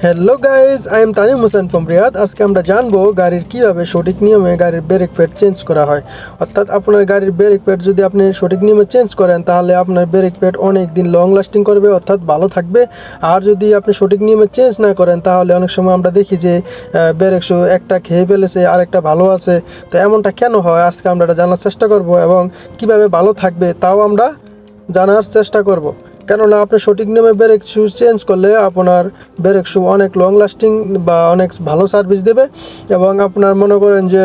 Hello guys, I am Tanim Hossain from Riyadh. আজকে আমরা জানবো গাড়ির কীভাবে সঠিক নিয়মে গাড়ির ব্রেক প্যাড চেঞ্জ করা হয়। অর্থাৎ আপনার গাড়ির ব্রেক প্যাড যদি আপনি সঠিক নিয়মে চেঞ্জ করেন তাহলে আপনার ব্রেক প্যাড অনেক দিন লং লাস্টিং করবে, অর্থাৎ ভালো থাকবে। আর যদি আপনি সঠিক নিয়মে চেঞ্জ না করেন তাহলে অনেক সময় আমরা দেখি যে ব্রেক শু একটা খেয়ে ফেলেছে আর একটা ভালো আছে। তো এমনটা কেন হয় আজকে আমরা এটা জানার চেষ্টা করব, এবং কিভাবে ভালো থাকবে তাও আমরা জানার চেষ্টা করব। কেননা আপনি সঠিক নিয়মে ব্রেক শু চেঞ্জ করলে আপনার ব্রেক শু অনেক লং লাস্টিং বা অনেক ভালো সার্ভিস দেবে, এবং আপনার মনে করেন যে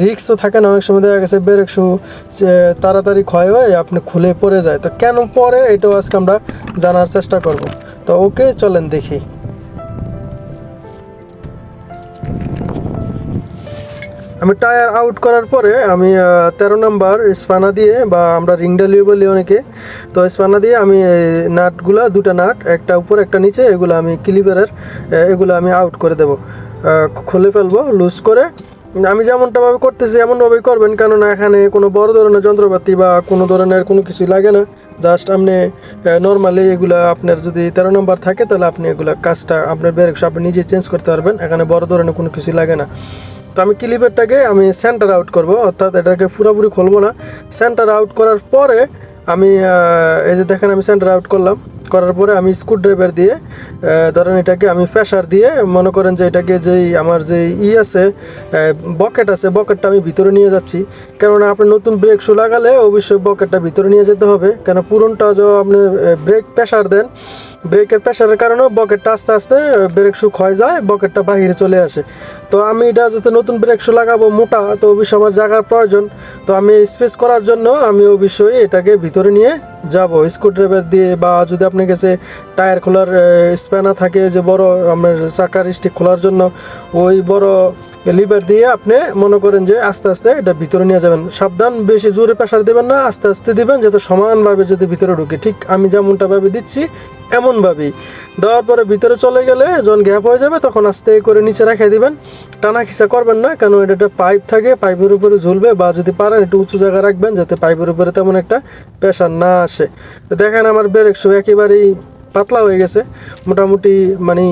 রিস্কও থাকে না। অনেক সময় দেখা গেছে ব্রেক শু তাড়াতাড়ি ক্ষয় হয়ে আপনি খুলে পড়ে যায়। তো কেন পড়ে এটাও আজকে আমরা জানার চেষ্টা করব। তো ওকে, চলেন দেখি। আমি টায়ার আউট করার পরে আমি 13 নম্বর স্পানা দিয়ে, বা আমরা রিং ডালিও বলি অনেকে, তো স্পানা দিয়ে আমি নাটগুলা, দুটো নাট, একটা উপর একটা নিচে, এগুলো আমি ক্লিপারের এগুলো আমি আউট করে দেব, খুলে ফেলবো লুজ করে। আমি যেমনটাভাবে করতেছি এমনভাবেই করবেন, কেননা এখানে কোনো বড় ধরনের যন্ত্রপাতি বা কোনো ধরনের কোনো কিছুই লাগে না। জাস্ট আপনি নর্মালি এগুলো আপনার যদি 13 নম্বর থাকে তাহলে আপনি এগুলো কাজটা আপনার ব্রেক শু আপনি নিজে চেঞ্জ করতে পারবেন। এখানে বড় ধরনের কোনো কিছুই লাগে না। তো আমি ক্লিপারটাকে আমি সেন্টার আউট করব, অর্থাৎ এটাকে পুরোপুরি খুলবো না। সেন্টার আউট করার পরে আমি এই যে দেখেন আমি সেন্টার আউট করার পরে আমি স্ক্রুড্রাইভার দিয়ে ধরেন এটাকে আমি প্রেশার দিয়ে, মনে করেন যে এটাকে যেই আমার যে আছে বকেট আছে, বকেটটা আমি ভিতরে নিয়ে যাচ্ছি। কেননা আপনি নতুন ব্রেক শু লাগালে অবশ্যই বকেটটা ভিতরে নিয়ে যেতে হবে, কেন পুরনটা যে আপনি ব্রেক প্রেশার দেন, ব্রেকের প্রেশারের কারণেও বকেটটা আস্তে আস্তে ব্রেক শু ক্ষয় যায়, বকেটটা বাহিরে চলে আসে। তো আমি এটা যাতে নতুন ব্রেক শু লাগাবো মোটা, তো অবশ্যই আমার জায়গার প্রয়োজন। তো আমি স্পেস করার জন্য আমি অবশ্যই এটাকে ভিতরে নিয়ে যাব স্ক্রুড্রাইভার দিয়ে, বা যদি আপনার কাছে টায়ার খোলার স্প্যানার থাকে যে বড় আপনার চাকার স্টিক খোলার জন্য, ওই বড় লিভার দিয়ে আপনি মনে করেন যে আস্তে আস্তে এটা ভিতরে নিয়ে যাবেন। সাবধান, বেশি জোরে প্রেশার দেবেন না, আস্তে আস্তে দিবেন যাতে সমানভাবে যদি ভিতরে ঢুকে। ঠিক আমি যেমনটাভাবে দিচ্ছি এমনভাবেই দেওয়ার পরে ভিতরে চলে গেলে যখন গ্যাপ হয়ে যাবে তখন আস্তে করে নিচে রেখে দিবেন। টানা খিচা করবেন না, কেন এটা একটা পাইপ থাকে, পাইপের উপরে ঝুলবে, বা যদি পারেন একটু উঁচু জায়গা রাখবেন যাতে পাইপের উপরে তেমন একটা প্রেশার না আসে। তো দেখেন আমার ব্রেক শু একেবারেই পাতলা হয়ে গেছে, মোটামুটি মানে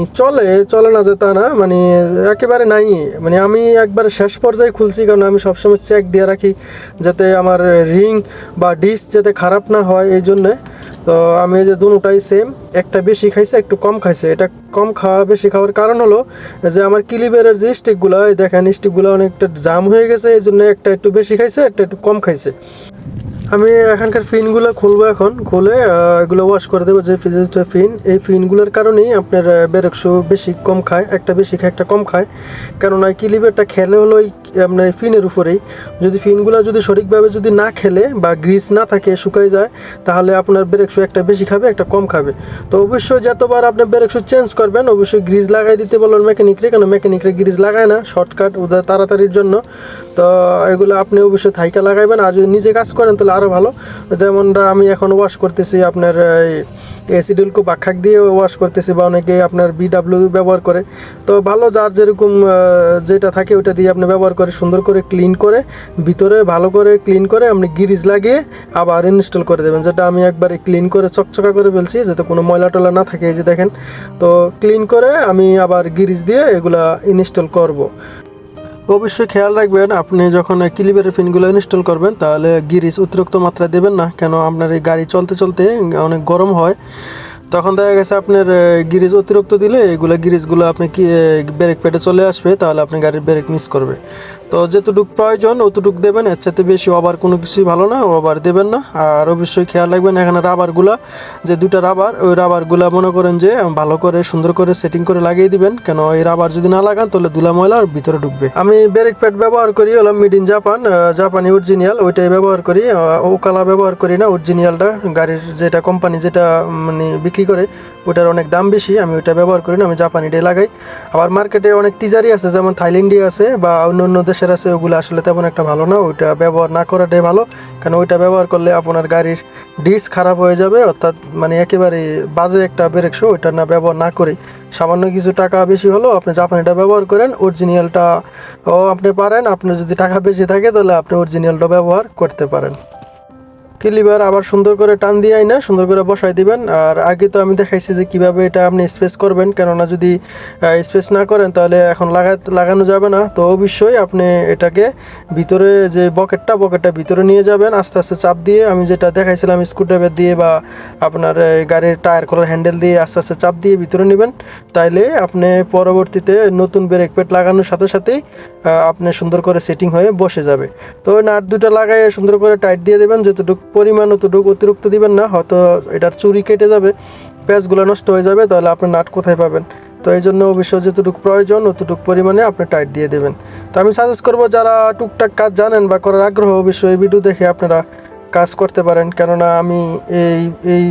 চলে না যে তা না, মানে একেবারে নাই। মানে আমি একবারে শেষ পর্যায়ে খুলছি, কারণ আমি সবসময় চেক দিয়ে রাখি যাতে আমার রিং বা ডিস্ক যাতে খারাপ না হয়, এই জন্যে। তো আমি এই যে দুটোটাই সেম, একটা বেশি খাইছে একটু কম খাইছে। এটা কম খাওয়া বেশি খাওয়ার কারণ হলো যে আমার ক্লিপারের যে স্টিকগুলো, দেখেন স্টিকগুলো অনেকটা জাম হয়ে গেছে, এই জন্য একটা একটু বেশি খাইছে, একটা একটু কম খাইছে। আমি এখানকার ফিনগুলো খুলবো, এখন খুলে এগুলো ওয়াশ করে দেবো। যে ফিন, এই ফিনগুলোর কারণেই আপনার ব্রেক শু বেশি কম খায়, একটা বেশি খায় একটা কম খায়। কেননা ক্লিপারটা খেলে হলো আপনার ফিনের উপরেই। যদি ফিনগুলো যদি সঠিকভাবে যদি না খেলে বা গ্রিস না থাকে, শুকাই যায়, তাহলে আপনার ব্রেক শু একটা বেশি খাবে একটা কম খাবে। তো অবশ্যই যতবার আপনি ব্রেক শু চেঞ্জ করবেন অবশ্যই গ্রিজ লাগাই দিতে বলবেন মেকানিকরে, কেন মেকানিকরে গ্রিজ লাগায় না, শর্টকাট ওদের তাড়াতাড়ির জন্য। তো এগুলো আপনি অবশ্যই থাইকা লাগাইবেন, আর যদি নিজে কাজ করেন তাহলে আরও ভালো। যেমন আমি এখন ওয়াশ করতেছি আপনার এসিডুলকো বাখাক দিয়ে ওয়াশ করতেছি, বা অনেকে আপনার বিডাব্লিউ ব্যবহার করে। তো ভালো, যার যেরকম যেটা থাকে ওটা দিয়ে আপনি ব্যবহার করে সুন্দর করে ক্লিন করে ভিতরে ভালো করে ক্লিন করে আপনি গিরিজ লাগিয়ে আবার ইনস্টল করে দেবেন। যেটা আমি একবারে ক্লিন করে চকচকা করে ফেলছি যাতে কোনো ময়লা টলা না থাকে, এই যে দেখেন। তো ক্লিন করে আমি আবার গিরিজ দিয়ে এগুলা ইনস্টল করব। অবশ্যই খেয়াল রাখবেন আপনি যখন ক্লিপারের ফিনগুলো ইনস্টল করবেন তাহলে গিরিজ অতিরিক্ত মাত্রায় দেবেন না, কেন আপনার এই গাড়ি চলতে চলতে অনেক গরম হয়, তখন দেখা গেছে আপনার গিরিজ অতিরিক্ত দিলে এগুলো গিরিজগুলো আপনি কি ব্রেক প্যাডে চলে আসবে, তাহলে আপনি গাড়ির ব্রেক মিস করবে। তো যেতটুকু প্রয়োজন অতটুকু দেবেন, এর সাথে বেশি ওভার কোনো কিছুই ভালো না, ওভার দেবেন না। আর অবশ্যই খেয়াল রাখবেন এখানে রাবারগুলা, যে দুটা রাবার, ওই রাবারগুলা মনে করেন যে ভালো করে সুন্দর করে সেটিং করে লাগিয়ে দিবেন, কেন এই রাবার যদি না লাগান তাহলে ধুলা ময়লা ভিতরে ঢুকবে। আমি ব্রেক প্যাড ব্যবহার করি হলো মেড ইন জাপান, জাপানি অরিজিনাল, ওইটাই ব্যবহার করি। ওকালা ব্যবহার করি না, অরিজিনালটা গাড়ির যেটা কোম্পানি যেটা মানে বিক্রি করে ওটার অনেক দাম বেশি, আমি ওইটা ব্যবহার করি না, আমি জাপানিটাই লাগাই। আবার মার্কেটে অনেক তিজারি আছে, যেমন থাইল্যান্ডি আছে বা অন্য অন্য দেশের আছে, ওগুলো আসলে তেমন একটা ভালো না, ওইটা ব্যবহার না করাটাই ভালো। কারণ ওইটা ব্যবহার করলে আপনার গাড়ির ডিস্ক খারাপ হয়ে যাবে, অর্থাৎ মানে একেবারে বাজে একটা ব্রেক শু, ওইটা না ব্যবহার না করি। সামান্য কিছু টাকা বেশি হলেও আপনি জাপানিটা ব্যবহার করেন, অরিজিনালটা আপনি পারেন, আপনার যদি টাকা বেশি থাকে তাহলে আপনি অরিজিনালটা ব্যবহার করতে পারেন। লিভার আবার সুন্দর করে টান দিয়ে না সুন্দর করে বসাই দিবেন। আর আগে তো আমি দেখাইছি যে কিভাবে এটা আপনি স্পেস করবেন, কেননা যদি স্পেস না করেন তাহলে এখন লাগানো যাবে না। তো অবশ্যই আপনি এটাকে ভিতরে যে বকেটটা ভিতরে নিয়ে যাবেন আস্তে আস্তে চাপ দিয়ে, আমি যেটা দেখাইছিলাম স্ক্রুড্রাইভার দিয়ে বা আপনার গাড়ির টায়ার খোলার হ্যান্ডেল দিয়ে আস্তে আস্তে চাপ দিয়ে ভিতরে নেবেন। তাইলে আপনি পরবর্তীতে নতুন ব্রেক প্যাড লাগানোর সাথে সাথেই আপনি সুন্দর করে সেটিং হয়ে বসে যাবে। তো ওই নাট দুটো লাগাই সুন্দর করে টাইট দিয়ে দেবেন, যতটুকু পরিমাণ অতটুকু অতিরিক্ত দিবেন না, হয়তো এটার চুরি কেটে যাবে, প্যাচগুলো নষ্ট হয়ে যাবে, তাহলে আপনি নাট কোথায় পাবেন। তো এই জন্য অবশ্যই যতটুকু প্রয়োজন অতটুকু পরিমাণে আপনি টাইট দিয়ে দেবেন। তো আমি সাজেস্ট করবো যারা টুকটাক কাজ জানেন বা করার আগ্রহ, অবশ্যই এই ভিডিও দেখে আপনারা কাজ করতে পারেন, কেননা আমি এই এই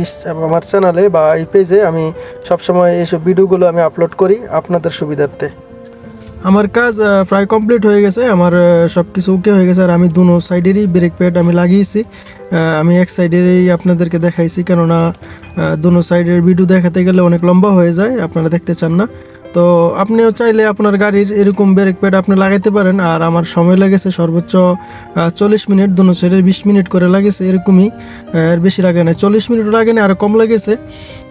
আমার চ্যানেলে বা এই পেজে আমি সবসময় এইসব ভিডিওগুলো আমি আপলোড করি আপনাদের সুবিধার্থে। আমার কাজ প্রায় কমপ্লিট হয়ে গেছে, আমার সব কিছু ওকে হয়ে গেছে। আর আমি দুনো সাইডেরই ব্রেক প্যাড আমি লাগিয়েছি। আমি এক সাইডেরই আপনাদেরকে দেখাইছি, কেননা দুনো সাইডের ভিডিও দেখাতে গেলে অনেক লম্বা হয়ে যায়, আপনারা দেখতে চান না। তো আপনিও চাইলে আপনার গাড়ির এরকম ব্রেক প্যাড আপনি লাগাইতে পারেন। আর আমার সময় লেগেছে সর্বোচ্চ 40 মিনিট, দুনো সাইডের 20 মিনিট করে লাগেছে, এরকমই, এর বেশি লাগে না, 40 মিনিটও লাগে না, আরও কম লেগেছে।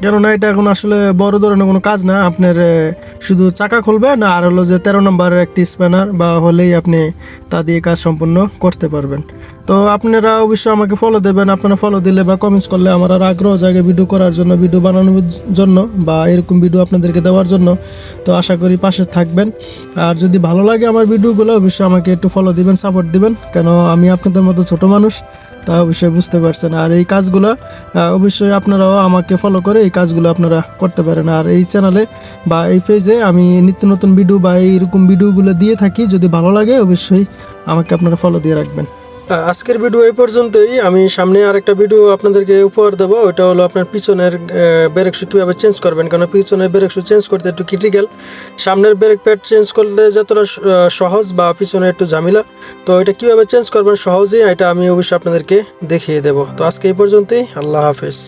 কেননা এটা এখন আসলে বড় ধরনের কোনো কাজ না, আপনার শুধু চাকা খুলবেন আর হলো যে 13 নম্বরের একটি স্প্যানার বা হলেই আপনি তা দিয়ে কাজ সম্পূর্ণ করতে পারবেন। তো আপনারা অবশ্যই আমাকে ফলো দেবেন, আপনারা ফলো দিলে বা কমেন্টস করলে আমার আর আগ্রহ জায়গা ভিডিও করার জন্য, ভিডিও বানানোর জন্য বা এরকম ভিডিও আপনাদেরকে দেওয়ার জন্য। তো আশা করি পাশে থাকবেন। আর যদি ভালো লাগে আমার ভিডিওগুলো অবশ্যই আমাকে একটু ফলো দিবেন, সাপোর্ট দিবেন, কেন আমি আপনাদের মতো ছোট মানুষ, তা অবশ্যই বুঝতে পারছেন। আর এই কাজগুলো অবশ্যই আপনারাও আমাকে ফলো করে এই কাজগুলো আপনারা করতে পারেন। আর এই চ্যানেলে বা এই পেজে আমি নিত্য নতুন ভিডিও বা এইরকম ভিডিওগুলো দিয়ে থাকি, যদি ভালো লাগে অবশ্যই আমাকে আপনারা ফলো দিয়ে রাখবেন। আজকের ভিডিও এই পর্যন্তই। আমি সামনে আরেকটা ভিডিও আপনাদেরকে উপহার দেবো, ওইটা হলো আপনার পিছনের ব্রেক শু কীভাবে চেঞ্জ করবেন, কারণ পিছনের ব্রেক শু চেঞ্জ করতে একটু ক্রিটিক্যাল, সামনের ব্রেক প্যাড চেঞ্জ করলে যতটা সহজ বা পিছনে একটু ঝামেলা। তো এটা কীভাবে চেঞ্জ করবেন সহজেই, এটা আমি অবশ্যই আপনাদেরকে দেখিয়ে দেবো। তো আজকে এই পর্যন্তই, আল্লাহ হাফেজ।